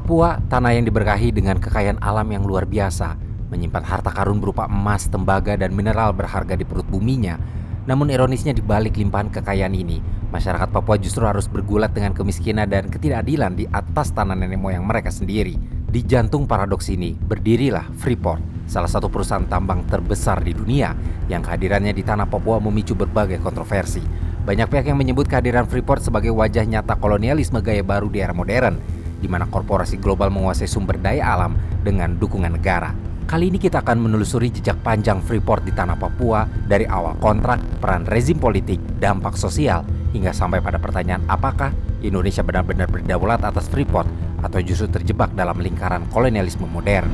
Papua, tanah yang diberkahi dengan kekayaan alam yang luar biasa, menyimpan harta karun berupa emas, tembaga, dan mineral berharga di perut buminya. Namun ironisnya di balik limpahan kekayaan ini, masyarakat Papua justru harus bergulat dengan kemiskinan dan ketidakadilan di atas tanah nenek moyang mereka sendiri. Di jantung paradoks ini, berdirilah Freeport, salah satu perusahaan tambang terbesar di dunia, yang kehadirannya di tanah Papua memicu berbagai kontroversi. Banyak pihak yang menyebut kehadiran Freeport sebagai wajah nyata kolonialisme gaya baru di era modern, di mana korporasi global menguasai sumber daya alam dengan dukungan negara. Kali ini kita akan menelusuri jejak panjang Freeport di tanah Papua dari awal kontrak, peran rezim politik, dampak sosial, hingga sampai pada pertanyaan apakah Indonesia benar-benar berdaulat atas Freeport atau justru terjebak dalam lingkaran kolonialisme modern.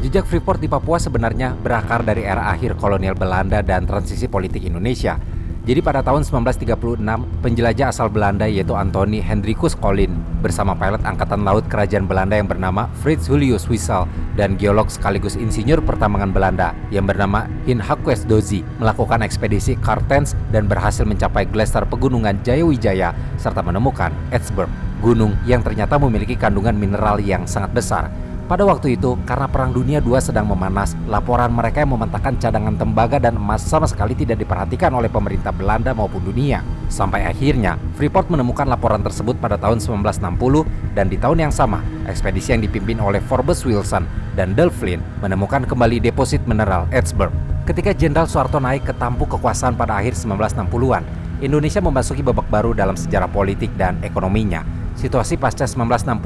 Jejak Freeport di Papua sebenarnya berakar dari era akhir kolonial Belanda dan transisi politik Indonesia. Jadi pada tahun 1936, penjelajah asal Belanda yaitu Anthony Hendrikus Collin bersama pilot Angkatan Laut Kerajaan Belanda yang bernama Frits Julius Wissel dan geolog sekaligus insinyur pertambangan Belanda yang bernama Heinrich Dozy melakukan ekspedisi Kartens dan berhasil mencapai Glacier Pegunungan Jayawijaya serta menemukan Edsberg, gunung yang ternyata memiliki kandungan mineral yang sangat besar. Pada waktu itu, karena Perang Dunia II sedang memanas, laporan mereka yang mementahkan cadangan tembaga dan emas sama sekali tidak diperhatikan oleh pemerintah Belanda maupun dunia. Sampai akhirnya, Freeport menemukan laporan tersebut pada tahun 1960 dan di tahun yang sama, ekspedisi yang dipimpin oleh Forbes Wilson dan Del Flynn menemukan kembali deposit mineral Edsberg. Ketika Jenderal Soeharto naik ke tampuk kekuasaan pada akhir 1960-an, Indonesia memasuki babak baru dalam sejarah politik dan ekonominya. Situasi pasca 1965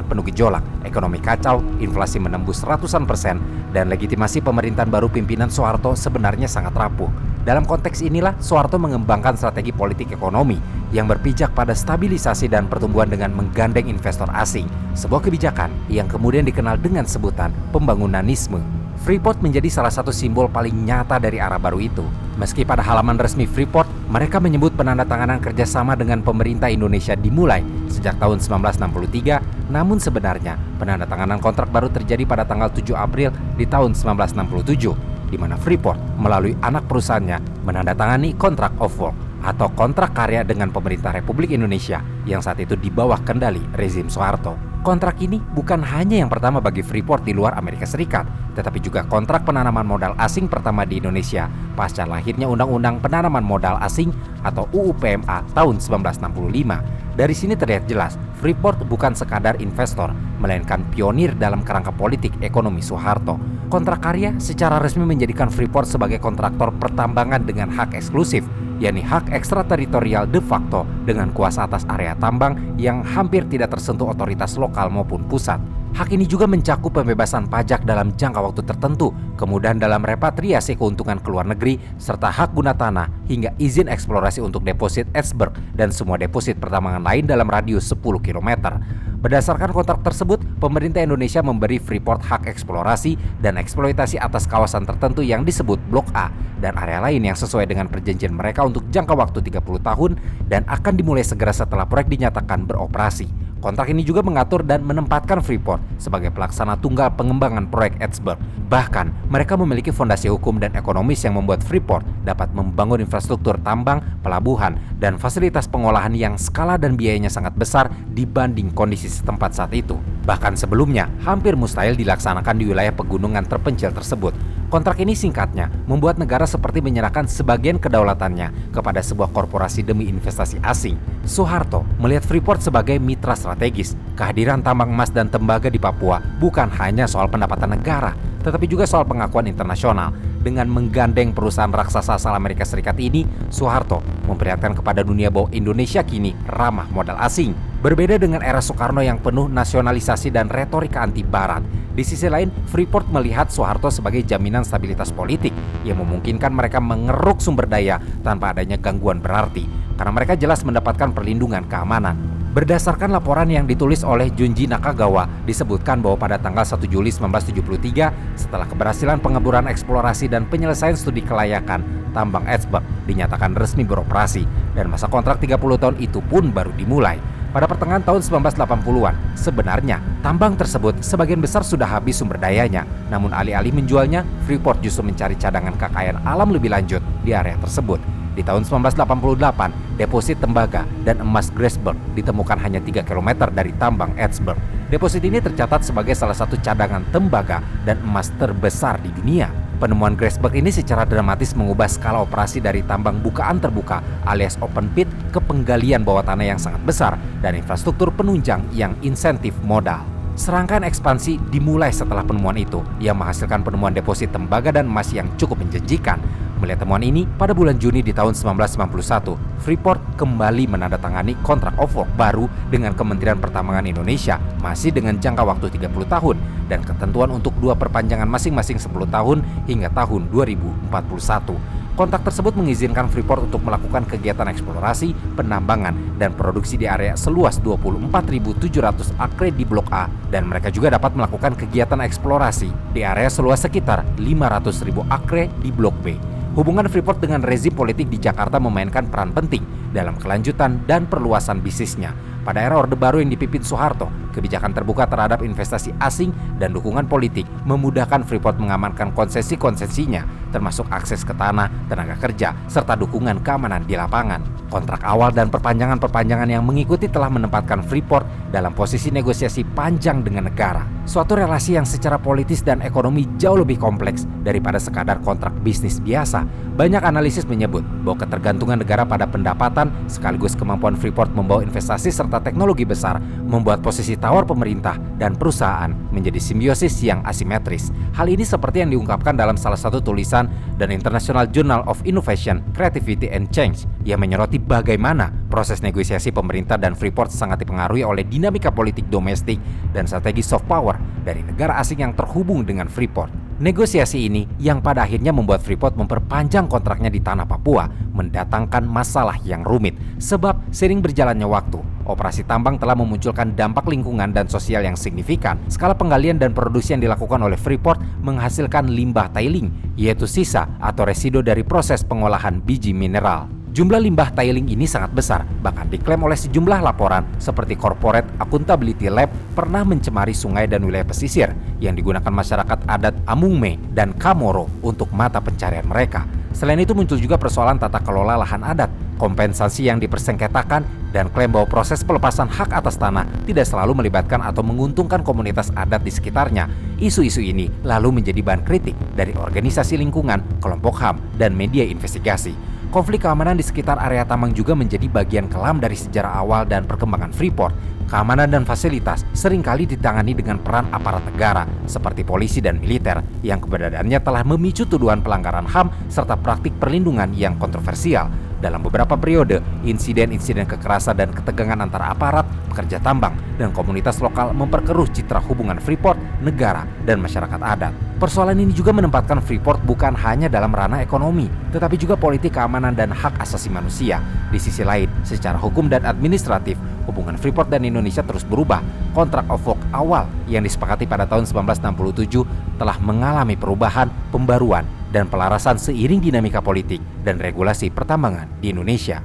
penuh gejolak, ekonomi kacau, inflasi menembus ratusan persen, dan legitimasi pemerintahan baru pimpinan Soeharto sebenarnya sangat rapuh. Dalam konteks inilah Soeharto mengembangkan strategi politik ekonomi yang berpijak pada stabilisasi dan pertumbuhan dengan menggandeng investor asing, sebuah kebijakan yang kemudian dikenal dengan sebutan pembangunanisme. Freeport menjadi salah satu simbol paling nyata dari era baru itu. Meski pada halaman resmi Freeport, mereka menyebut penandatanganan kerjasama dengan pemerintah Indonesia dimulai sejak tahun 1963, namun sebenarnya penandatanganan kontrak baru terjadi pada tanggal 7 April di tahun 1967, di mana Freeport melalui anak perusahaannya menandatangani kontrak of work atau kontrak karya dengan pemerintah Republik Indonesia yang saat itu di bawah kendali rezim Soeharto. Kontrak ini bukan hanya yang pertama bagi Freeport di luar Amerika Serikat, tetapi juga kontrak penanaman modal asing pertama di Indonesia pasca lahirnya Undang-Undang Penanaman Modal Asing atau UU PMA tahun 1965. Dari sini terlihat jelas, Freeport bukan sekadar investor, melainkan pionir dalam kerangka politik ekonomi Soeharto. Kontrak karya secara resmi menjadikan Freeport sebagai kontraktor pertambangan dengan hak eksklusif, yakni hak ekstrateritorial de facto dengan kuasa atas area tambang yang hampir tidak tersentuh otoritas lokal maupun pusat. Hak ini juga mencakup pembebasan pajak dalam jangka waktu tertentu, kemudahan dalam repatriasi keuntungan ke luar negeri, serta hak guna tanah hingga izin eksplorasi untuk deposit Edsberg dan semua deposit pertambangan lain dalam radius 10 km. Berdasarkan kontrak tersebut, pemerintah Indonesia memberi Freeport hak eksplorasi dan eksploitasi atas kawasan tertentu yang disebut Blok A dan area lain yang sesuai dengan perjanjian mereka untuk jangka waktu 30 tahun dan akan dimulai segera setelah proyek dinyatakan beroperasi. Kontrak ini juga mengatur dan menempatkan Freeport sebagai pelaksana tunggal pengembangan proyek Edsberg. Bahkan, mereka memiliki fondasi hukum dan ekonomis yang membuat Freeport dapat membangun infrastruktur tambang, pelabuhan, dan fasilitas pengolahan yang skala dan biayanya sangat besar dibanding kondisi setempat saat itu. Bahkan sebelumnya, hampir mustahil dilaksanakan di wilayah pegunungan terpencil tersebut. Kontrak ini singkatnya membuat negara seperti menyerahkan sebagian kedaulatannya kepada sebuah korporasi demi investasi asing. Soeharto melihat Freeport sebagai mitra strategis. Kehadiran tambang emas dan tembaga di Papua bukan hanya soal pendapatan negara, tetapi juga soal pengakuan internasional. Dengan menggandeng perusahaan raksasa asal Amerika Serikat ini, Soeharto memperlihatkan kepada dunia bahwa Indonesia kini ramah modal asing. Berbeda dengan era Soekarno yang penuh nasionalisasi dan retorika anti Barat, di sisi lain Freeport melihat Soeharto sebagai jaminan stabilitas politik yang memungkinkan mereka mengeruk sumber daya tanpa adanya gangguan berarti, karena mereka jelas mendapatkan perlindungan keamanan. Berdasarkan laporan yang ditulis oleh Junji Nakagawa, disebutkan bahwa pada tanggal 1 Juli 1973, setelah keberhasilan pengemburan eksplorasi dan penyelesaian studi kelayakan, tambang Edsberg dinyatakan resmi beroperasi dan masa kontrak 30 tahun itu pun baru dimulai. Pada pertengahan tahun 1980-an, sebenarnya tambang tersebut sebagian besar sudah habis sumber dayanya, namun alih-alih menjualnya, Freeport justru mencari cadangan kekayaan alam lebih lanjut di area tersebut. Di tahun 1988, deposit tembaga dan emas Grasberg ditemukan hanya 3 km dari tambang Edsberg. Deposit ini tercatat sebagai salah satu cadangan tembaga dan emas terbesar di dunia. Penemuan Grasberg ini secara dramatis mengubah skala operasi dari tambang bukaan terbuka alias open pit ke penggalian bawah tanah yang sangat besar dan infrastruktur penunjang yang insentif modal. Serangkaian ekspansi dimulai setelah penemuan itu yang menghasilkan penemuan deposit tembaga dan emas yang cukup menjanjikan. Melihat temuan ini, pada bulan Juni di tahun 1991, Freeport kembali menandatangani kontrak of work baru dengan Kementerian Pertambangan Indonesia masih dengan jangka waktu 30 tahun dan ketentuan untuk 2 perpanjangan masing-masing 10 tahun hingga tahun 2041. Kontrak tersebut mengizinkan Freeport untuk melakukan kegiatan eksplorasi, penambangan, dan produksi di area seluas 24.700 akre di Blok A, dan mereka juga dapat melakukan kegiatan eksplorasi di area seluas sekitar 500.000 akre di Blok B. Hubungan Freeport dengan rezim politik di Jakarta memainkan peran penting dalam kelanjutan dan perluasan bisnisnya. Pada era Orde Baru yang dipimpin Soeharto, kebijakan terbuka terhadap investasi asing dan dukungan politik memudahkan Freeport mengamankan konsesi-konsesinya, termasuk akses ke tanah, tenaga kerja, serta dukungan keamanan di lapangan. Kontrak awal dan perpanjangan-perpanjangan yang mengikuti telah menempatkan Freeport dalam posisi negosiasi panjang dengan negara. Suatu relasi yang secara politis dan ekonomi jauh lebih kompleks daripada sekadar kontrak bisnis biasa. Banyak analisis menyebut bahwa ketergantungan negara pada pendapatan sekaligus kemampuan Freeport membawa investasi serta teknologi besar membuat posisi tawar pemerintah dan perusahaan menjadi simbiosis yang asimetris. Hal ini seperti yang diungkapkan dalam salah satu tulisan dan International Journal of Innovation, Creativity and Change yang menyoroti bagaimana proses negosiasi pemerintah dan Freeport sangat dipengaruhi oleh dinamika politik domestik dan strategi soft power dari negara asing yang terhubung dengan Freeport. Negosiasi ini yang pada akhirnya membuat Freeport memperpanjang kontraknya di tanah Papua mendatangkan masalah yang rumit. Sebab sering berjalannya waktu, operasi tambang telah memunculkan dampak lingkungan dan sosial yang signifikan. Skala penggalian dan produksi yang dilakukan oleh Freeport menghasilkan limbah tailing, yaitu sisa atau residu dari proses pengolahan biji mineral. Jumlah limbah tailing ini sangat besar, bahkan diklaim oleh sejumlah laporan seperti Corporate Accountability Lab pernah mencemari sungai dan wilayah pesisir yang digunakan masyarakat adat Amungme dan Kamoro untuk mata pencarian mereka. Selain itu muncul juga persoalan tata kelola lahan adat, kompensasi yang dipersengketakan, dan klaim bahwa proses pelepasan hak atas tanah tidak selalu melibatkan atau menguntungkan komunitas adat di sekitarnya. Isu-isu ini lalu menjadi bahan kritik dari organisasi lingkungan, kelompok HAM, dan media investigasi. Konflik keamanan di sekitar area tambang juga menjadi bagian kelam dari sejarah awal dan perkembangan Freeport. Keamanan dan fasilitas seringkali ditangani dengan peran aparat negara seperti polisi dan militer yang keberadaannya telah memicu tuduhan pelanggaran HAM serta praktik perlindungan yang kontroversial. Dalam beberapa periode, insiden-insiden kekerasan dan ketegangan antara aparat, pekerja tambang, dan komunitas lokal memperkeruh citra hubungan Freeport, negara, dan masyarakat adat. Persoalan ini juga menempatkan Freeport bukan hanya dalam ranah ekonomi, tetapi juga politik keamanan dan hak asasi manusia. Di sisi lain, secara hukum dan administratif, hubungan Freeport dan Indonesia terus berubah. Kontrak of work awal yang disepakati pada tahun 1967 telah mengalami perubahan, pembaruan, dan pelarasan seiring dinamika politik dan regulasi pertambangan di Indonesia.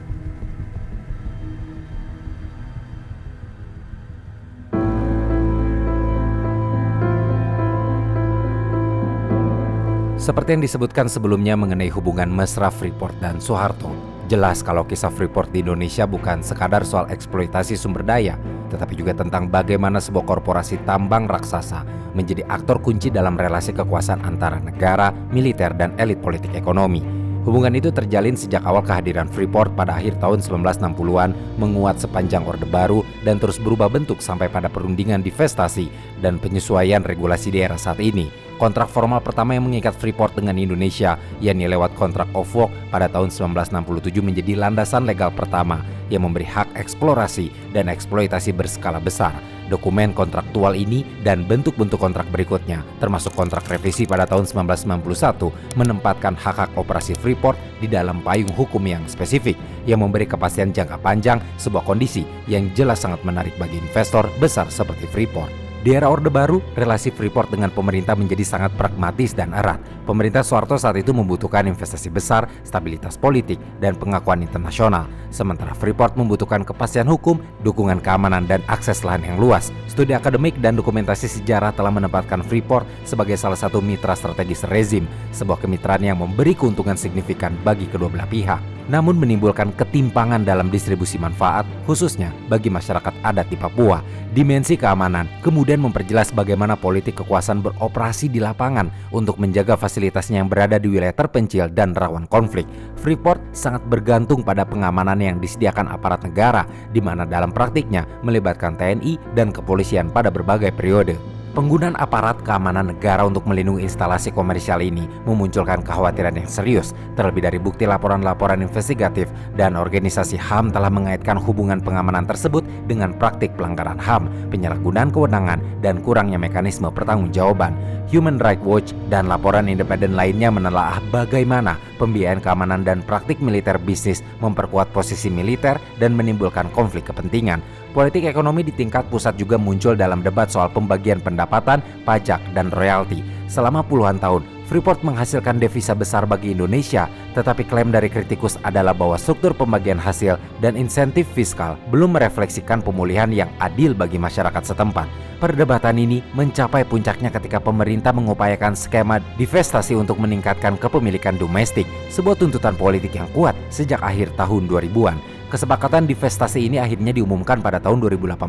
Seperti yang disebutkan sebelumnya mengenai hubungan mesra Freeport dan Soeharto, jelas kalau kisah Freeport di Indonesia bukan sekadar soal eksploitasi sumber daya, tetapi juga tentang bagaimana sebuah korporasi tambang raksasa menjadi aktor kunci dalam relasi kekuasaan antara negara, militer, dan elit politik ekonomi. Hubungan itu terjalin sejak awal kehadiran Freeport pada akhir tahun 1960-an, menguat sepanjang Orde Baru, dan terus berubah bentuk sampai pada perundingan divestasi dan penyesuaian regulasi di era saat ini. Kontrak formal pertama yang mengikat Freeport dengan Indonesia, yakni lewat kontrak of work pada tahun 1967 menjadi landasan legal pertama yang memberi hak eksplorasi dan eksploitasi berskala besar. Dokumen kontraktual ini dan bentuk-bentuk kontrak berikutnya, termasuk kontrak revisi pada tahun 1991, menempatkan hak-hak operasi Freeport di dalam payung hukum yang spesifik, yang memberi kepastian jangka panjang sebuah kondisi yang jelas sangat menarik bagi investor besar seperti Freeport. Di era Orde Baru, relasi Freeport dengan pemerintah menjadi sangat pragmatis dan erat. Pemerintah Soeharto saat itu membutuhkan investasi besar, stabilitas politik, dan pengakuan internasional. Sementara Freeport membutuhkan kepastian hukum, dukungan keamanan, dan akses lahan yang luas. Studi akademik dan dokumentasi sejarah telah menempatkan Freeport sebagai salah satu mitra strategis rezim, sebuah kemitraan yang memberi keuntungan signifikan bagi kedua belah pihak. Namun menimbulkan ketimpangan dalam distribusi manfaat, khususnya bagi masyarakat adat di Papua. Dimensi keamanan kemudian memperjelas bagaimana politik kekuasaan beroperasi di lapangan untuk menjaga fasilitasnya yang berada di wilayah terpencil dan rawan konflik. Freeport sangat bergantung pada pengamanan yang disediakan aparat negara, di mana dalam praktiknya melibatkan TNI dan kepolisian pada berbagai periode. Penggunaan aparat keamanan negara untuk melindungi instalasi komersial ini memunculkan kekhawatiran yang serius, terlebih dari bukti laporan-laporan investigatif dan organisasi HAM telah mengaitkan hubungan pengamanan tersebut dengan praktik pelanggaran HAM, penyalahgunaan kewenangan, dan kurangnya mekanisme pertanggungjawaban. Human Rights Watch dan laporan independen lainnya menelaah bagaimana pembiayaan keamanan dan praktik militer bisnis memperkuat posisi militer dan menimbulkan konflik kepentingan. Politik ekonomi di tingkat pusat juga muncul dalam debat soal pembagian pendapatan, pajak, dan royalti. Selama puluhan tahun, Freeport menghasilkan devisa besar bagi Indonesia, tetapi klaim dari kritikus adalah bahwa struktur pembagian hasil dan insentif fiskal belum merefleksikan pemulihan yang adil bagi masyarakat setempat. Perdebatan ini mencapai puncaknya ketika pemerintah mengupayakan skema divestasi untuk meningkatkan kepemilikan domestik, sebuah tuntutan politik yang kuat sejak akhir tahun 2000-an. Kesepakatan divestasi ini akhirnya diumumkan pada tahun 2018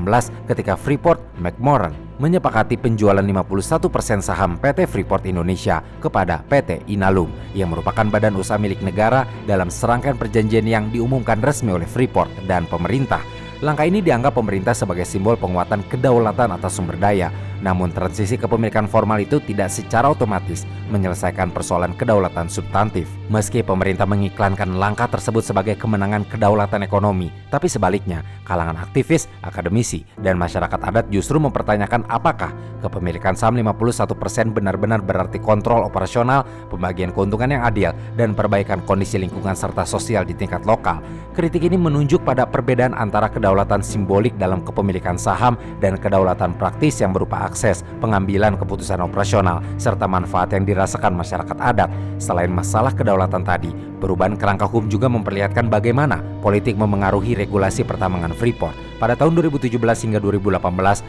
ketika Freeport-McMoRan menyepakati penjualan 51% saham PT Freeport Indonesia kepada PT Inalum yang merupakan badan usaha milik negara dalam serangkaian perjanjian yang diumumkan resmi oleh Freeport dan pemerintah. Langkah ini dianggap pemerintah sebagai simbol penguatan kedaulatan atas sumber daya. Namun transisi kepemilikan formal itu tidak secara otomatis menyelesaikan persoalan kedaulatan substantif. Meski pemerintah mengiklankan langkah tersebut sebagai kemenangan kedaulatan ekonomi, tapi sebaliknya kalangan aktivis, akademisi, dan masyarakat adat justru mempertanyakan apakah kepemilikan saham 51% benar-benar berarti kontrol operasional, pembagian keuntungan yang adil, dan perbaikan kondisi lingkungan serta sosial di tingkat lokal. Kritik ini menunjuk pada perbedaan antara kedaulatan simbolik dalam kepemilikan saham dan kedaulatan praktis yang berupa akses, pengambilan keputusan operasional, serta manfaat yang dirasakan masyarakat adat. Selain masalah kedaulatan tadi, perubahan kerangka hukum juga memperlihatkan bagaimana politik memengaruhi regulasi pertambangan Freeport. Pada tahun 2017 hingga 2018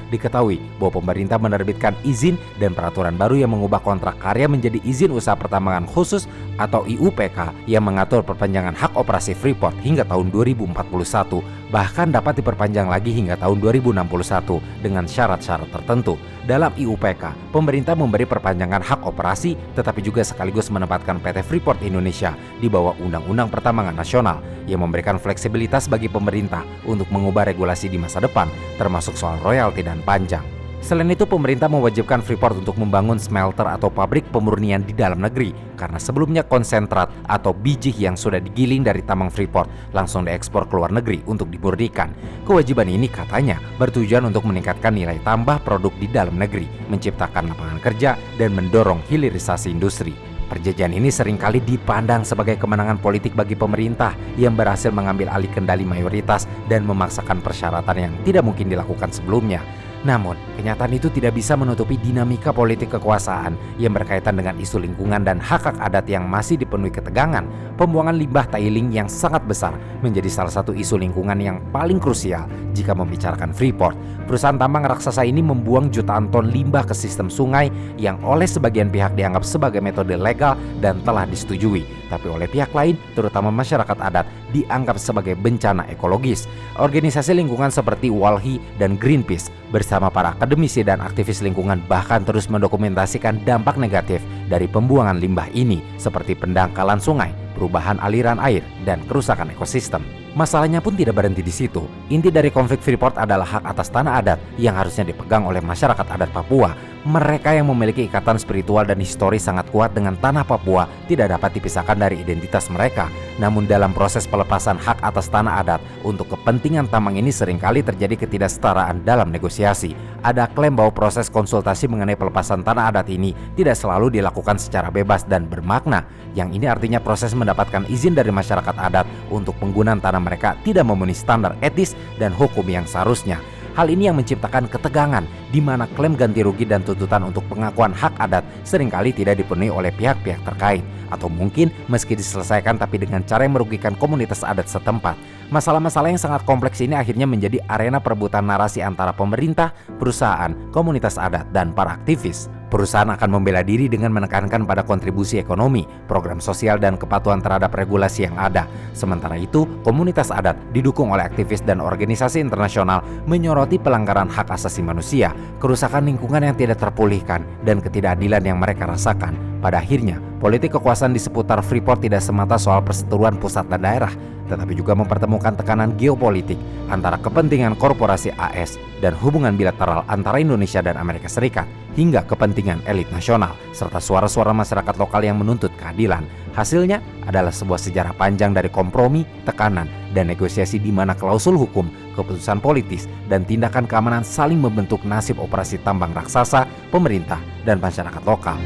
diketahui bahwa pemerintah menerbitkan izin dan peraturan baru yang mengubah kontrak karya menjadi izin usaha pertambangan khusus atau IUPK yang mengatur perpanjangan hak operasi Freeport hingga tahun 2041, bahkan dapat diperpanjang lagi hingga tahun 2061 dengan syarat-syarat tertentu. Dalam IUPK, pemerintah memberi perpanjangan hak operasi tetapi juga sekaligus menempatkan PT Freeport Indonesia di bawah Undang-Undang Pertambangan Nasional yang memberikan fleksibilitas bagi pemerintah untuk mengubah regulasi di masa depan, termasuk soal royalti dan panjang. Selain itu, pemerintah mewajibkan Freeport untuk membangun smelter atau pabrik pemurnian di dalam negeri, karena sebelumnya konsentrat atau biji yang sudah digiling dari tambang Freeport langsung diekspor ke luar negeri untuk dimurnikan. Kewajiban ini katanya bertujuan untuk meningkatkan nilai tambah produk di dalam negeri, menciptakan lapangan kerja, dan mendorong hilirisasi industri. Perjanjian ini seringkali dipandang sebagai kemenangan politik bagi pemerintah yang berhasil mengambil alih kendali mayoritas dan memaksakan persyaratan yang tidak mungkin dilakukan sebelumnya. Namun, kenyataan itu tidak bisa menutupi dinamika politik kekuasaan yang berkaitan dengan isu lingkungan dan hak-hak adat yang masih dipenuhi ketegangan. Pembuangan limbah tailing yang sangat besar menjadi salah satu isu lingkungan yang paling krusial jika membicarakan Freeport. Perusahaan tambang raksasa ini membuang jutaan ton limbah ke sistem sungai yang oleh sebagian pihak dianggap sebagai metode legal dan telah disetujui, tapi oleh pihak lain, terutama masyarakat adat, dianggap sebagai bencana ekologis. Organisasi lingkungan seperti Walhi dan Greenpeace bersama para akademisi dan aktivis lingkungan bahkan terus mendokumentasikan dampak negatif dari pembuangan limbah ini, seperti pendangkalan sungai, perubahan aliran air, dan kerusakan ekosistem. Masalahnya pun tidak berhenti di situ. Inti dari konflik Freeport adalah hak atas tanah adat yang harusnya dipegang oleh masyarakat adat Papua. Mereka yang memiliki ikatan spiritual dan historis sangat kuat dengan tanah Papua tidak dapat dipisahkan dari identitas mereka. Namun dalam proses pelepasan hak atas tanah adat untuk kepentingan tambang ini seringkali terjadi ketidaksetaraan dalam negosiasi. Ada klaim bahwa proses konsultasi mengenai pelepasan tanah adat ini tidak selalu dilakukan secara bebas dan bermakna. Yang ini artinya proses mendapatkan izin dari masyarakat adat untuk penggunaan tanah mereka tidak memenuhi standar etis dan hukum yang seharusnya. Hal ini yang menciptakan ketegangan di mana klaim ganti rugi dan tuntutan untuk pengakuan hak adat seringkali tidak dipenuhi oleh pihak-pihak terkait, atau mungkin meski diselesaikan tapi dengan cara yang merugikan komunitas adat setempat. Masalah-masalah yang sangat kompleks ini akhirnya menjadi arena perebutan narasi antara pemerintah, perusahaan, komunitas adat, dan para aktivis. Perusahaan akan membela diri dengan menekankan pada kontribusi ekonomi, program sosial, dan kepatuhan terhadap regulasi yang ada. Sementara itu, komunitas adat didukung oleh aktivis dan organisasi internasional menyoroti pelanggaran hak asasi manusia, kerusakan lingkungan yang tidak terpulihkan, dan ketidakadilan yang mereka rasakan. Pada akhirnya, politik kekuasaan di seputar Freeport tidak semata soal perseteruan pusat dan daerah, tetapi juga mempertemukan tekanan geopolitik antara kepentingan korporasi AS dan hubungan bilateral antara Indonesia dan Amerika Serikat, hingga kepentingan elit nasional, serta suara-suara masyarakat lokal yang menuntut keadilan. Hasilnya adalah sebuah sejarah panjang dari kompromi, tekanan, dan negosiasi di mana klausul hukum, keputusan politis, dan tindakan keamanan saling membentuk nasib operasi tambang raksasa, pemerintah, dan masyarakat lokal.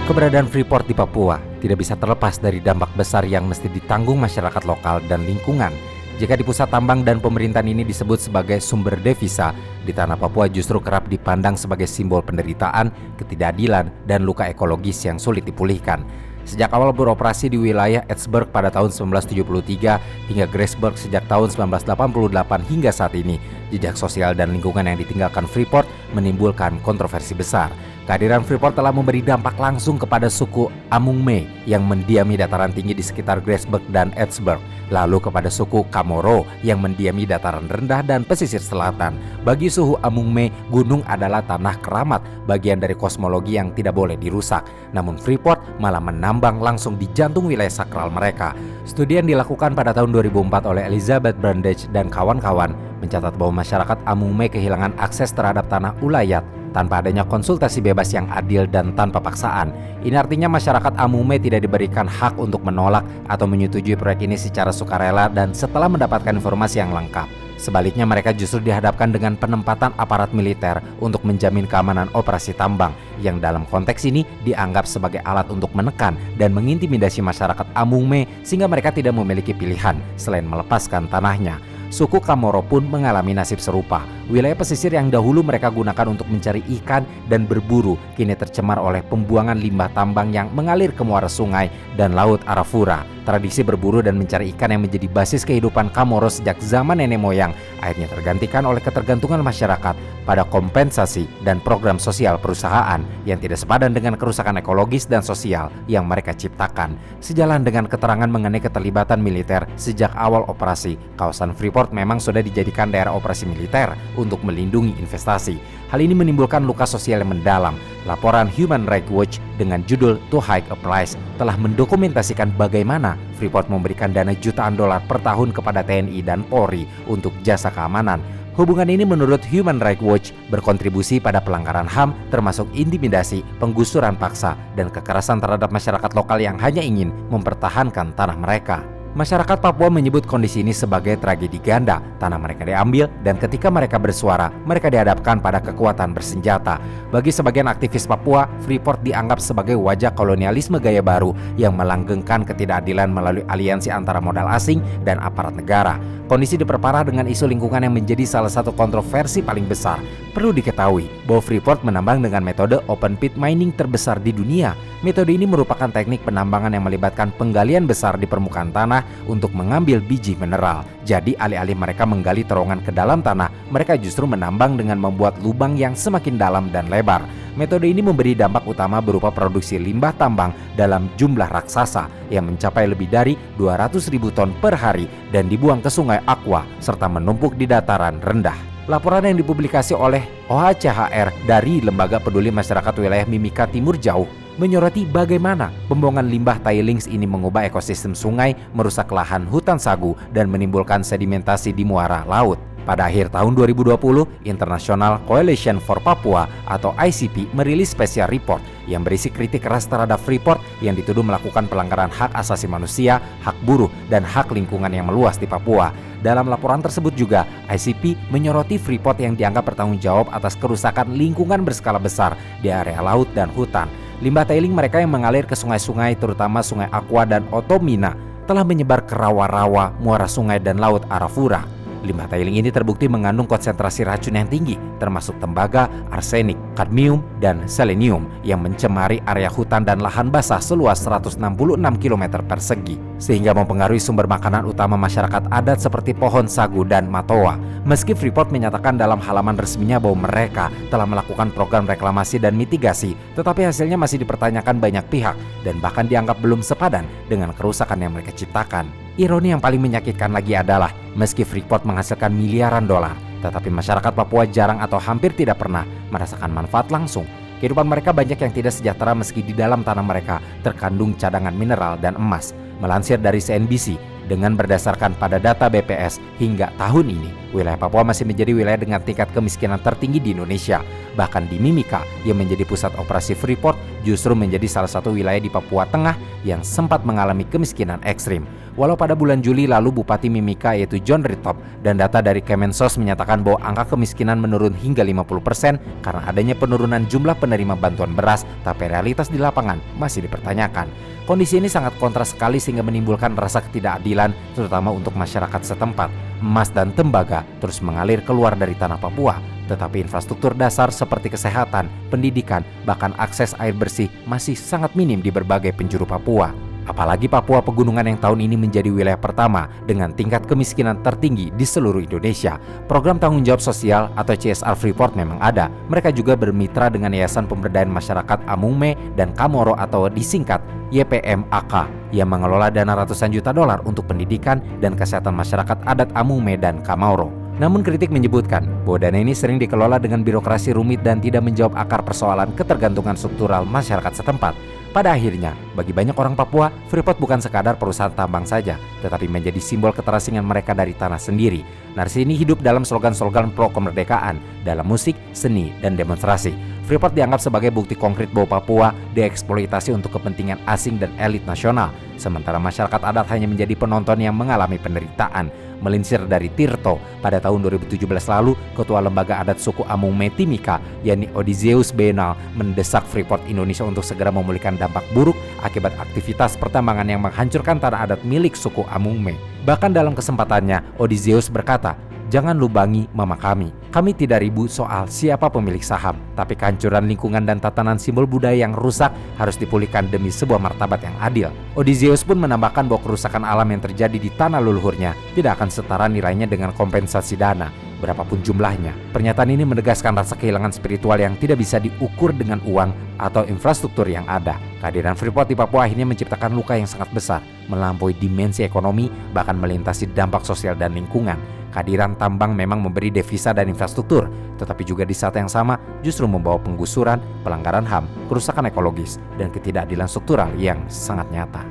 Keberadaan Freeport di Papua tidak bisa terlepas dari dampak besar yang mesti ditanggung masyarakat lokal dan lingkungan. Jika di pusat tambang dan pemerintahan ini disebut sebagai sumber devisa, di tanah Papua justru kerap dipandang sebagai simbol penderitaan, ketidakadilan, dan luka ekologis yang sulit dipulihkan. Sejak awal beroperasi di wilayah Edsberg pada tahun 1973 hingga Grasberg sejak tahun 1988 hingga saat ini, jejak sosial dan lingkungan yang ditinggalkan Freeport menimbulkan kontroversi besar. Kehadiran Freeport telah memberi dampak langsung kepada suku Amungme yang mendiami dataran tinggi di sekitar Grasberg dan Edsberg, lalu kepada suku Kamoro yang mendiami dataran rendah dan pesisir selatan. Bagi suku Amungme, gunung adalah tanah keramat, bagian dari kosmologi yang tidak boleh dirusak. Namun Freeport malah menambang langsung di jantung wilayah sakral mereka. Studi yang dilakukan pada tahun 2004 oleh Elizabeth Brundage dan kawan-kawan mencatat bahwa masyarakat Amungme kehilangan akses terhadap tanah ulayat tanpa adanya konsultasi bebas yang adil dan tanpa paksaan. Ini artinya masyarakat Amungme tidak diberikan hak untuk menolak atau menyetujui proyek ini secara sukarela dan setelah mendapatkan informasi yang lengkap. Sebaliknya, mereka justru dihadapkan dengan penempatan aparat militer untuk menjamin keamanan operasi tambang yang dalam konteks ini dianggap sebagai alat untuk menekan dan mengintimidasi masyarakat Amungme sehingga mereka tidak memiliki pilihan selain melepaskan tanahnya. Suku Kamoro pun mengalami nasib serupa. Wilayah pesisir yang dahulu mereka gunakan untuk mencari ikan dan berburu kini tercemar oleh pembuangan limbah tambang yang mengalir ke muara sungai dan laut Arafura. Tradisi berburu dan mencari ikan yang menjadi basis kehidupan Kamoro sejak zaman nenek moyang akhirnya tergantikan oleh ketergantungan masyarakat pada kompensasi dan program sosial perusahaan yang tidak sepadan dengan kerusakan ekologis dan sosial yang mereka ciptakan. Sejalan dengan keterangan mengenai keterlibatan militer sejak awal operasi, kawasan Freeport memang sudah dijadikan daerah operasi militer untuk melindungi investasi. Hal ini menimbulkan luka sosial yang mendalam. Laporan Human Rights Watch dengan judul To Hike a Price telah mendokumentasikan bagaimana Freeport memberikan dana jutaan dolar per tahun kepada TNI dan Polri untuk jasa keamanan. Hubungan ini menurut Human Rights Watch berkontribusi pada pelanggaran HAM termasuk intimidasi, penggusuran paksa, dan kekerasan terhadap masyarakat lokal yang hanya ingin mempertahankan tanah mereka. Masyarakat Papua menyebut kondisi ini sebagai tragedi ganda. Tanah mereka diambil dan ketika mereka bersuara, mereka dihadapkan pada kekuatan bersenjata. Bagi sebagian aktivis Papua, Freeport dianggap sebagai wajah kolonialisme gaya baru yang melanggengkan ketidakadilan melalui aliansi antara modal asing dan aparat negara. Kondisi diperparah dengan isu lingkungan yang menjadi salah satu kontroversi paling besar. Perlu diketahui bahwa Freeport menambang dengan metode open pit mining terbesar di dunia. Metode ini merupakan teknik penambangan yang melibatkan penggalian besar di permukaan tanah untuk mengambil biji mineral. Jadi alih-alih mereka menggali terowongan ke dalam tanah, mereka justru menambang dengan membuat lubang yang semakin dalam dan lebar. Metode ini memberi dampak utama berupa produksi limbah tambang dalam jumlah raksasa yang mencapai lebih dari 200.000 ton per hari dan dibuang ke sungai Aqua serta menumpuk di dataran rendah. Laporan yang dipublikasi oleh OHCHR dari Lembaga Peduli Masyarakat Wilayah Mimika Timur Jauh menyoroti bagaimana pembuangan limbah tailings ini mengubah ekosistem sungai, merusak lahan hutan sagu, dan menimbulkan sedimentasi di muara laut. Pada akhir tahun 2020, International Coalition for Papua atau ICP merilis special report yang berisi kritik keras terhadap Freeport yang dituduh melakukan pelanggaran hak asasi manusia, hak buruh, dan hak lingkungan yang meluas di Papua. Dalam laporan tersebut juga, ICP menyoroti Freeport yang dianggap bertanggung jawab atas kerusakan lingkungan berskala besar di area laut dan hutan. Limbah tailing mereka yang mengalir ke sungai-sungai, terutama sungai Aqua dan Otomina, telah menyebar ke rawa-rawa, muara sungai dan laut Arafura. Limbah tailing ini terbukti mengandung konsentrasi racun yang tinggi, termasuk tembaga, arsenik, kadmium, dan selenium yang mencemari area hutan dan lahan basah seluas 166 km persegi, sehingga mempengaruhi sumber makanan utama masyarakat adat seperti pohon sagu dan matoa. Meski Freeport menyatakan dalam halaman resminya bahwa mereka telah melakukan program reklamasi dan mitigasi, tetapi hasilnya masih dipertanyakan banyak pihak dan bahkan dianggap belum sepadan dengan kerusakan yang mereka ciptakan. Ironi yang paling menyakitkan lagi adalah, meski Freeport menghasilkan miliaran dolar, tetapi masyarakat Papua jarang atau hampir tidak pernah merasakan manfaat langsung. Kehidupan mereka banyak yang tidak sejahtera meski di dalam tanah mereka terkandung cadangan mineral dan emas. Melansir dari CNBC, dengan berdasarkan pada data BPS hingga tahun ini, wilayah Papua masih menjadi wilayah dengan tingkat kemiskinan tertinggi di Indonesia. Bahkan di Mimika yang menjadi pusat operasi Freeport justru menjadi salah satu wilayah di Papua Tengah yang sempat mengalami kemiskinan ekstrim. Walau pada bulan Juli lalu Bupati Mimika yaitu John Ritop dan data dari Kemensos menyatakan bahwa angka kemiskinan menurun hingga 50% karena adanya penurunan jumlah penerima bantuan beras, tapi realitas di lapangan masih dipertanyakan. Kondisi ini sangat kontras sekali sehingga menimbulkan rasa ketidakadilan terutama untuk masyarakat setempat. Emas dan tembaga terus mengalir keluar dari tanah Papua, tetapi infrastruktur dasar seperti kesehatan, pendidikan, bahkan akses air bersih masih sangat minim di berbagai penjuru Papua. Apalagi Papua Pegunungan yang tahun ini menjadi wilayah pertama dengan tingkat kemiskinan tertinggi di seluruh Indonesia. Program tanggung jawab sosial atau CSR Freeport memang ada. Mereka juga bermitra dengan Yayasan Pemberdayaan Masyarakat Amungme dan Kamoro atau disingkat YPMAK yang mengelola dana ratusan juta dolar untuk pendidikan dan kesehatan masyarakat adat Amungme dan Kamoro. Namun kritik menyebutkan bahwa dana ini sering dikelola dengan birokrasi rumit dan tidak menjawab akar persoalan ketergantungan struktural masyarakat setempat. Pada akhirnya, bagi banyak orang Papua, Freeport bukan sekadar perusahaan tambang saja, tetapi menjadi simbol keterasingan mereka dari tanah sendiri. Narasi ini hidup dalam slogan-slogan pro kemerdekaan, dalam musik, seni, dan demonstrasi. Freeport dianggap sebagai bukti konkret bahwa Papua dieksploitasi untuk kepentingan asing dan elit nasional, sementara masyarakat adat hanya menjadi penonton yang mengalami penderitaan. Melinsir dari Tirto, pada tahun 2017 lalu, Ketua Lembaga Adat Suku Amungme Timika, yakni Odysseus Benal, mendesak Freeport Indonesia untuk segera memulihkan dampak buruk akibat aktivitas pertambangan yang menghancurkan tanah adat milik suku Amungme. Bahkan dalam kesempatannya, Odysseus berkata, "Jangan lubangi mama kami. Kami tidak ribut soal siapa pemilik saham, tapi kehancuran lingkungan dan tatanan simbol budaya yang rusak harus dipulihkan demi sebuah martabat yang adil." Odysseus pun menambahkan bahwa kerusakan alam yang terjadi di tanah leluhurnya tidak akan setara nilainya dengan kompensasi dana, berapapun jumlahnya. Pernyataan ini menegaskan rasa kehilangan spiritual yang tidak bisa diukur dengan uang atau infrastruktur yang ada. Kehadiran Freeport di Papua akhirnya menciptakan luka yang sangat besar, melampaui dimensi ekonomi, bahkan melintasi dampak sosial dan lingkungan. Kehadiran tambang memang memberi devisa dan infrastruktur, tetapi juga di saat yang sama justru membawa penggusuran, pelanggaran HAM, kerusakan ekologis, dan ketidakadilan struktural yang sangat nyata.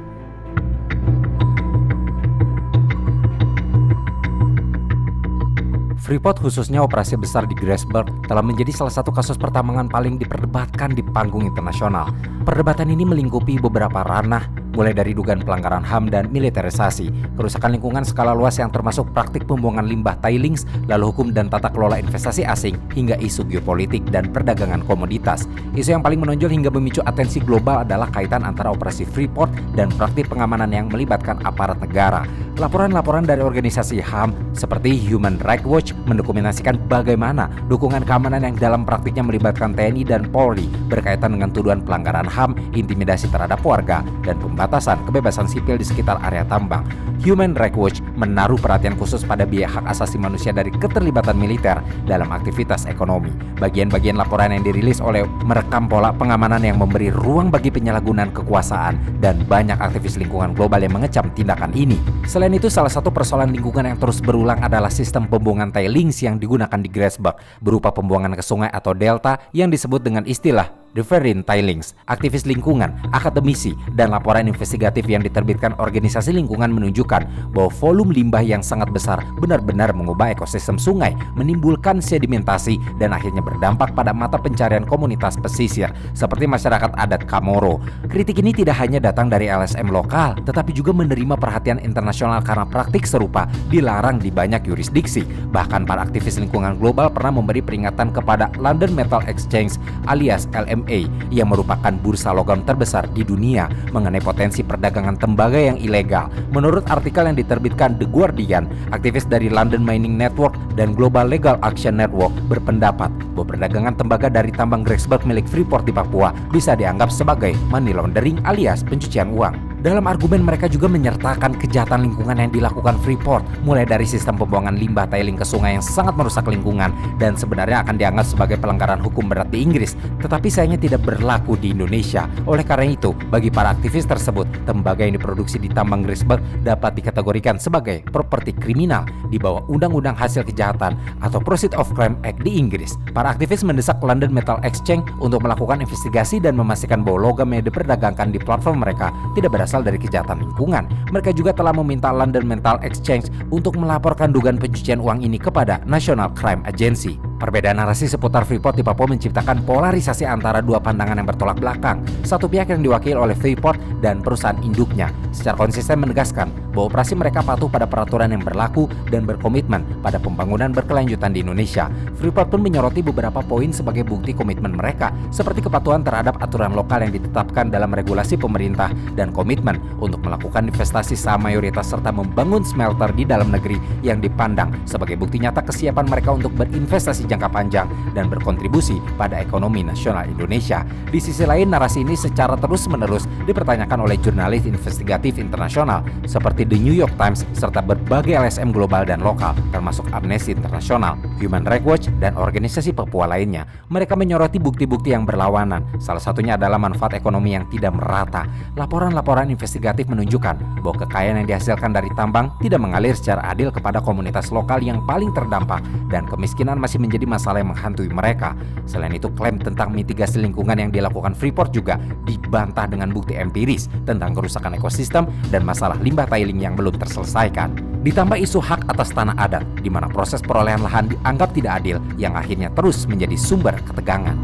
Freeport khususnya operasi besar di Grasberg telah menjadi salah satu kasus pertambangan paling diperdebatkan di panggung internasional. Perdebatan ini melingkupi beberapa ranah, mulai dari dugaan pelanggaran HAM dan militerisasi, kerusakan lingkungan skala luas yang termasuk praktik pembuangan limbah tailings, lalu hukum dan tata kelola investasi asing, hingga isu geopolitik dan perdagangan komoditas. Isu yang paling menonjol hingga memicu atensi global adalah kaitan antara operasi Freeport dan praktik pengamanan yang melibatkan aparat negara. Laporan-laporan dari organisasi HAM seperti Human Rights Watch mendokumentasikan bagaimana dukungan keamanan yang dalam praktiknya melibatkan TNI dan Polri berkaitan dengan tuduhan pelanggaran HAM, intimidasi terhadap warga, dan pembatasan kebebasan sipil di sekitar area tambang. Human Rights Watch menaruh perhatian khusus pada biaya hak asasi manusia dari keterlibatan militer dalam aktivitas ekonomi. Bagian-bagian laporan yang dirilis oleh merekam pola pengamanan yang memberi ruang bagi penyalahgunaan kekuasaan dan banyak aktivis lingkungan global yang mengecam tindakan ini. Selain itu, salah satu persoalan lingkungan yang terus berulang adalah sistem pembuangan tailings yang digunakan di Grasberg berupa pembuangan ke sungai atau delta yang disebut dengan istilah riverine tailings. Aktivis lingkungan, akademisi, dan laporan investigatif yang diterbitkan organisasi lingkungan menunjukkan bahwa volume limbah yang sangat besar benar-benar mengubah ekosistem sungai, menimbulkan sedimentasi, dan akhirnya berdampak pada mata pencarian komunitas pesisir seperti masyarakat adat Kamoro. Kritik ini tidak hanya datang dari LSM lokal, tetapi juga menerima perhatian internasional karena praktik serupa dilarang di banyak yurisdiksi. Bahkan para aktivis lingkungan global pernah memberi peringatan kepada London Metal Exchange alias LME LMA yang merupakan bursa logam terbesar di dunia mengenai potensi perdagangan tembaga yang ilegal. Menurut artikel yang diterbitkan The Guardian, aktivis dari London Mining Network dan Global Legal Action Network berpendapat bahwa perdagangan tembaga dari tambang Grasberg milik Freeport di Papua bisa dianggap sebagai money laundering alias pencucian uang. Dalam argumen mereka juga menyertakan kejahatan lingkungan yang dilakukan Freeport, mulai dari sistem pembuangan limbah tailing ke sungai yang sangat merusak lingkungan dan sebenarnya akan dianggap sebagai pelanggaran hukum berat di Inggris, tetapi sayangnya tidak berlaku di Indonesia. Oleh karena itu, bagi para aktivis tersebut, tembaga yang diproduksi di tambang Grasberg dapat dikategorikan sebagai properti kriminal di bawah Undang-Undang Hasil Kejahatan atau Proceeds of Crime Act di Inggris. Para aktivis mendesak London Metal Exchange untuk melakukan investigasi dan memastikan bahwa logam yang diperdagangkan di platform mereka tidak berasal dari kejahatan lingkungan. Mereka juga telah meminta London Metal Exchange untuk melaporkan dugaan pencucian uang ini kepada National Crime Agency. Perbedaan narasi seputar Freeport di Papua menciptakan polarisasi antara dua pandangan yang bertolak belakang. Satu pihak yang diwakili oleh Freeport dan perusahaan induknya secara konsisten menegaskan bahwa operasi mereka patuh pada peraturan yang berlaku dan berkomitmen pada pembangunan berkelanjutan di Indonesia. Freeport pun menyoroti beberapa poin sebagai bukti komitmen mereka, seperti kepatuhan terhadap aturan lokal yang ditetapkan dalam regulasi pemerintah dan komitmen untuk melakukan investasi saham mayoritas serta membangun smelter di dalam negeri yang dipandang sebagai bukti nyata kesiapan mereka untuk berinvestasi jangka panjang dan berkontribusi pada ekonomi nasional Indonesia. Di sisi lain, narasi ini secara terus-menerus dipertanyakan oleh jurnalis investigatif internasional seperti The New York Times serta berbagai LSM global dan lokal, termasuk Amnesty International, Human Rights Watch, dan organisasi Papua lainnya. Mereka menyoroti bukti-bukti yang berlawanan. Salah satunya adalah manfaat ekonomi yang tidak merata. Laporan-laporan investigatif menunjukkan bahwa kekayaan yang dihasilkan dari tambang tidak mengalir secara adil kepada komunitas lokal yang paling terdampak dan kemiskinan masih menjadi masalah yang menghantui mereka. Selain itu, klaim tentang mitigasi lingkungan yang dilakukan Freeport juga dibantah dengan bukti empiris tentang kerusakan ekosistem dan masalah limbah tailing yang belum terselesaikan. Ditambah isu hak atas tanah adat, di mana proses perolehan lahan dianggap tidak adil yang akhirnya terus menjadi sumber ketegangan.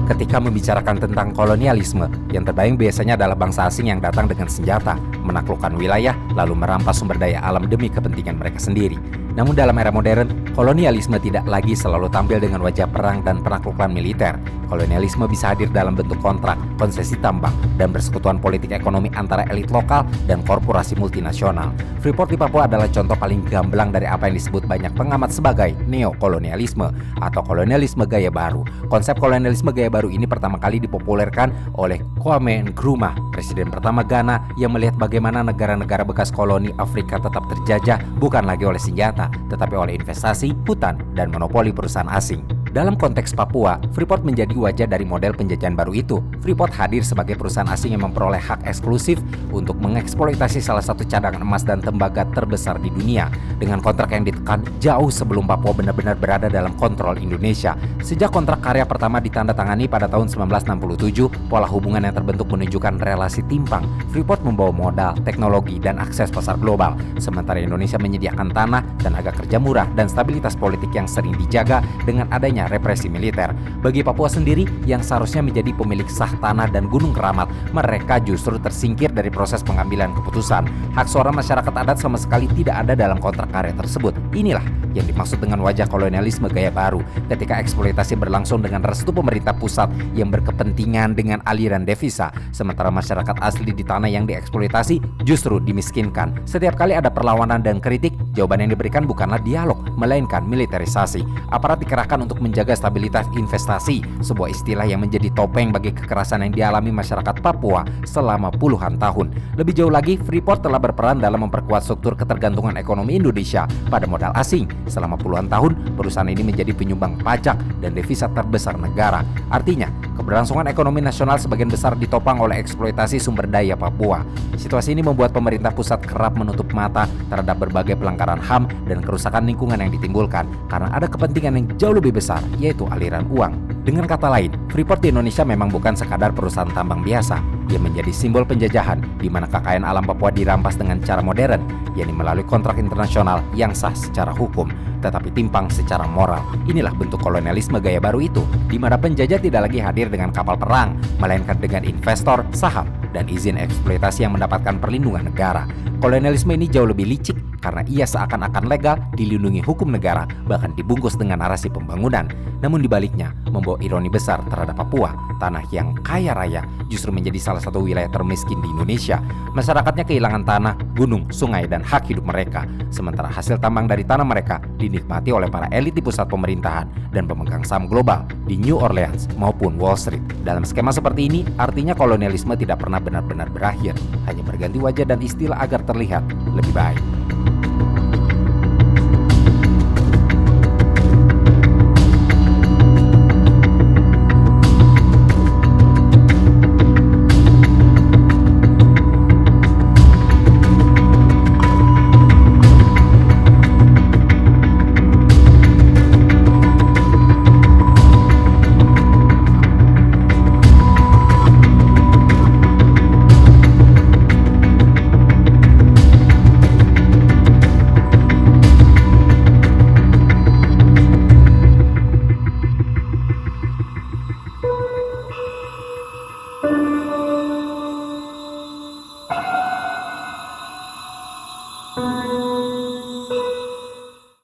Ketika membicarakan tentang kolonialisme, yang terbayang biasanya adalah bangsa asing yang datang dengan senjata, menaklukkan wilayah, lalu merampas sumber daya alam demi kepentingan mereka sendiri. Namun dalam era modern, kolonialisme tidak lagi selalu tampil dengan wajah perang dan penaklukan militer. Kolonialisme bisa hadir dalam bentuk kontrak, konsesi tambang, dan persekutuan politik ekonomi antara elit lokal dan korporasi multinasional. Freeport di Papua adalah contoh paling gamblang dari apa yang disebut banyak pengamat sebagai neokolonialisme atau kolonialisme gaya baru. Konsep kolonialisme gaya baru ini pertama kali dipopulerkan oleh Kwame Nkrumah, presiden pertama Ghana yang melihat bagaimana negara-negara bekas koloni Afrika tetap terjajah bukan lagi oleh senjata, tetapi oleh investasi, hutan, dan monopoli perusahaan asing. Dalam konteks Papua, Freeport menjadi wajah dari model penjajahan baru itu. Freeport hadir sebagai perusahaan asing yang memperoleh hak eksklusif untuk mengeksploitasi salah satu cadangan emas dan tembaga terbesar di dunia, dengan kontrak yang ditekan jauh sebelum Papua benar-benar berada dalam kontrol Indonesia. Sejak kontrak karya pertama ditandatangani pada tahun 1967, pola hubungan yang terbentuk menunjukkan relasi timpang. Freeport membawa modal, teknologi, dan akses pasar global, sementara Indonesia menyediakan tanah, tenaga kerja murah, dan stabilitas politik yang sering dijaga dengan adanya represi militer. Bagi Papua sendiri yang seharusnya menjadi pemilik sah tanah dan gunung keramat, mereka justru tersingkir dari proses pengambilan keputusan. Hak suara masyarakat adat sama sekali tidak ada dalam kontrak karya tersebut. Inilah yang dimaksud dengan wajah kolonialisme gaya baru, ketika eksploitasi berlangsung dengan restu pemerintah pusat yang berkepentingan dengan aliran devisa, sementara masyarakat asli di tanah yang dieksploitasi justru dimiskinkan. Setiap kali ada perlawanan dan kritik, jawaban yang diberikan bukanlah dialog, melainkan militerisasi. Aparat dikerahkan untuk menjaga stabilitas investasi, sebuah istilah yang menjadi topeng bagi kekerasan yang dialami masyarakat Papua selama puluhan tahun. Lebih jauh lagi, Freeport telah berperan dalam memperkuat struktur ketergantungan ekonomi Indonesia pada modal asing. Selama puluhan tahun, perusahaan ini menjadi penyumbang pajak dan devisa terbesar negara. Artinya, keberlangsungan ekonomi nasional sebagian besar ditopang oleh eksploitasi sumber daya Papua. Situasi ini membuat pemerintah pusat kerap menutup mata terhadap berbagai pelanggaran HAM dan kerusakan lingkungan yang ditimbulkan karena ada kepentingan yang jauh lebih besar, yaitu aliran uang. Dengan kata lain, Freeport di Indonesia memang bukan sekadar perusahaan tambang biasa. Ia menjadi simbol penjajahan di mana kekayaan alam Papua dirampas dengan cara modern, yakni melalui kontrak internasional yang sah secara hukum, tetapi timpang secara moral. Inilah bentuk kolonialisme gaya baru itu, di mana penjajah tidak lagi hadir dengan kapal perang, melainkan dengan investor, saham, dan izin eksploitasi yang mendapatkan perlindungan negara. Kolonialisme ini jauh lebih licik karena ia seakan-akan legal, dilindungi hukum negara, bahkan dibungkus dengan narasi pembangunan. Namun dibaliknya, membawa ironi besar terhadap Papua, tanah yang kaya raya, justru menjadi salah satu wilayah termiskin di Indonesia. Masyarakatnya kehilangan tanah, gunung, sungai, dan hak hidup mereka. Sementara hasil tambang dari tanah mereka dinikmati oleh para elit di pusat pemerintahan dan pemegang saham global di New Orleans maupun Wall Street. Dalam skema seperti ini, artinya kolonialisme tidak pernah benar-benar berakhir, hanya berganti wajah dan istilah agar terlihat lebih baik.